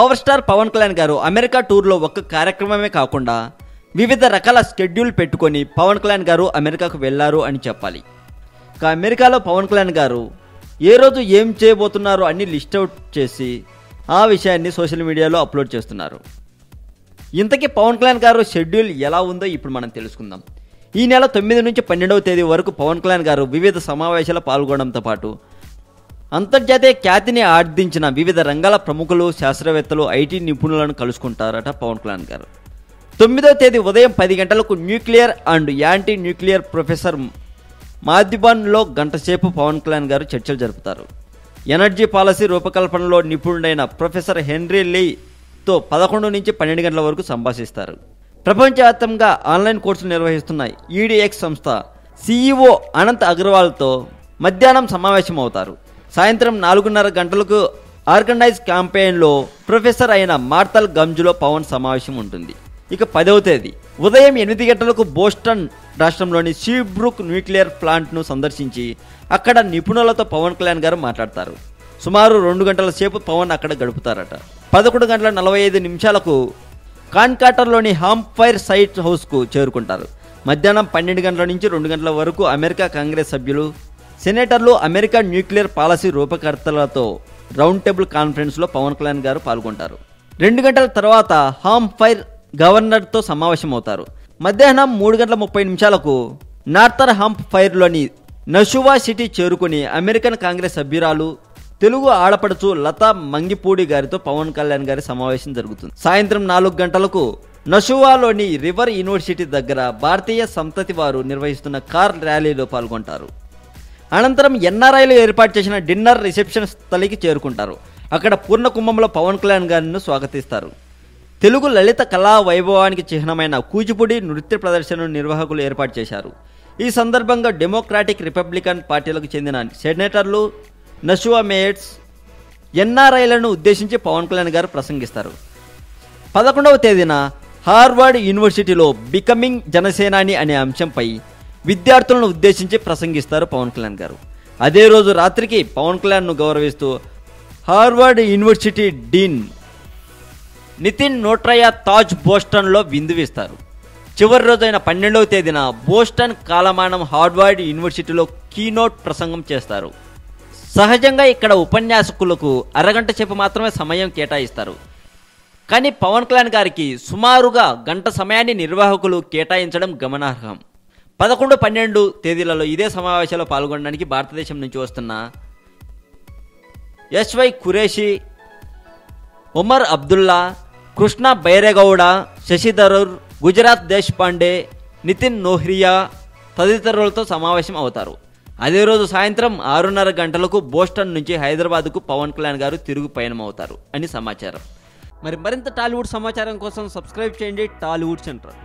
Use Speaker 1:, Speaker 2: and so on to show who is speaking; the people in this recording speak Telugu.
Speaker 1: పవర్ స్టార్ పవన్ కళ్యాణ్ గారు అమెరికా టూర్లో ఒక్క కార్యక్రమమే కాకుండా వివిధ రకాల షెడ్యూల్ పెట్టుకొని పవన్ కళ్యాణ్ గారు అమెరికాకు వెళ్లారు అని చెప్పాలి. ఇక అమెరికాలో పవన్ కళ్యాణ్ గారు ఏ రోజు ఏం చేయబోతున్నారో అన్ని లిస్ట్ అవుట్ చేసి ఆ విషయాన్ని సోషల్ మీడియాలో అప్లోడ్ చేస్తున్నారు. ఇంతకీ పవన్ కళ్యాణ్ గారు షెడ్యూల్ ఎలా ఉందో ఇప్పుడు మనం తెలుసుకుందాం. ఈ నెల 9 నుంచి 12వ తేదీ వరకు పవన్ కళ్యాణ్ గారు వివిధ సమావేశాలు పాల్గొనడంతో పాటు అంతర్జాతీయ ఖ్యాతిని ఆర్జించిన వివిధ రంగాల ప్రముఖులు, శాస్త్రవేత్తలు, ఐటీ నిపుణులను కలుసుకుంటారట పవన్ కళ్యాణ్ గారు. 9వ తేదీ ఉదయం 10 గంటలకు nuclear and anti nuclear professor మాధ్యబాన్లో గంటసేపు పవన్ కళ్యాణ్ గారు చర్చలు జరుపుతారు. ఎనర్జీ పాలసీ రూపకల్పనలో నిపుణుడైన ప్రొఫెసర్ హెన్రీ లీతో 11 నుంచి 12 గంటల వరకు సంభాషిస్తారు. ప్రపంచవ్యాప్తంగా ఆన్లైన్ కోర్సులు నిర్వహిస్తున్న ఈడీఎక్స్ సంస్థ సీఈఓ అనంత్ అగర్వాల్తో మధ్యాహ్నం సమావేశం అవుతారు. సాయంత్రం 4:30 గంటలకు ఆర్గనైజ్ క్యాంపెయిన్లో ప్రొఫెసర్ అయిన మార్తల్ గంజ్లో పవన్ సమావేశం ఉంటుంది. ఇక 10వ తేదీ ఉదయం 8 గంటలకు బోస్టన్ రాష్ట్రంలోని సీబ్రూక్ న్యూక్లియర్ ప్లాంట్ను సందర్శించి అక్కడ నిపుణులతో పవన్ కళ్యాణ్ గారు మాట్లాడతారు. సుమారు 2 గంటల సేపు పవన్ అక్కడ గడుపుతారట. 11:45 కాన్కాటర్లోని హాంఫైర్ సైట్ హౌస్కు చేరుకుంటారు. మధ్యాహ్నం 12 గంటల నుంచి 2 గంటల వరకు అమెరికా కాంగ్రెస్ సభ్యులు, సెనేటర్లు, అమెరికా న్యూక్లియర్ పాలసీ రూపకర్తలతో రౌండ్ టేబుల్ కాన్ఫరెన్స్లో పవన్ కళ్యాణ్ గారు పాల్గొంటారు. 2 గంటల తర్వాత హాంఫైర్ గవర్నర్తో సమావేశం అవుతారు. మధ్యాహ్నం 3:30 నార్థర్ హాంఫైర్లోని నషువా సిటీ చేరుకుని అమెరికన్ కాంగ్రెస్ సభ్యురాలు, తెలుగు ఆడపడుచు లతా మంగిపూడి గారితో పవన్ కళ్యాణ్ గారి సమావేశం జరుగుతుంది. సాయంత్రం 4 గంటలకు నషువాలోని రివర్ యూనివర్సిటీ దగ్గర భారతీయ సంతతి వారు నిర్వహిస్తున్న కార్ ర్యాలీలో పాల్గొంటారు. అనంతరం ఎన్ఆర్ఐలు ఏర్పాటు చేసిన డిన్నర్ రిసెప్షన్ స్థలికి చేరుకుంటారు. అక్కడ పూర్ణ కుంభంలో పవన్ కళ్యాణ్ గారిని స్వాగతిస్తారు. తెలుగు లలిత కళా వైభవానికి చిహ్నమైన కూచిపూడి నృత్య ప్రదర్శనను నిర్వాహకులు ఏర్పాటు చేశారు. ఈ సందర్భంగా డెమోక్రాటిక్, రిపబ్లికన్ పార్టీలకు చెందిన సెనేటర్లు, నషువా మేయర్స్, ఎన్ఆర్ఐలను ఉద్దేశించి పవన్ కళ్యాణ్ గారు ప్రసంగిస్తారు. 11వ తేదీన హార్వర్డ్ యూనివర్సిటీలో బికమింగ్ జనసేనాని అనే అంశంపై విద్యార్థులను ఉద్దేశించి ప్రసంగిస్తారు పవన్ కళ్యాణ్ గారు. అదే రోజు రాత్రికి పవన్ కళ్యాణ్ను గౌరవిస్తూ Harvard university dean Nitin Nohria Taj బోస్టన్లో విందువిస్తారు. చివరి రోజైన 12వ తేదీన బోస్టన్ కాలమానం హార్వర్డ్ యూనివర్సిటీలో కీనోట్ ప్రసంగం చేస్తారు. సహజంగా ఇక్కడ ఉపన్యాసకులకు అరగంట సేపు మాత్రమే సమయం కేటాయిస్తారు. కానీ పవన్ కళ్యాణ్ గారికి సుమారుగా గంట సమయాన్ని నిర్వాహకులు కేటాయించడం గమనార్హం. 11, 12 తేదీలలో ఇదే సమావేశంలో పాల్గొనడానికి భారతదేశం నుంచి వస్తున్న ఎస్వై ఖురేషి, ఒమర్ అబ్దుల్లా, కృష్ణ బైరేగౌడ, శశి థరూర్, గుజరాత్ దేశ్ పాండే, నితిన్ నోహ్రియా తదితరులతో సమావేశం అవుతారు. అదే రోజు సాయంత్రం 6:30 గంటలకు బోస్టన్ నుంచి హైదరాబాద్కు పవన్ కళ్యాణ్ గారు తిరుగు పయనం అవుతారు అని సమాచారం. మరింత టాలీవుడ్ సమాచారం కోసం సబ్స్క్రైబ్ చేయండి టాలీవుడ్ సెంటర్.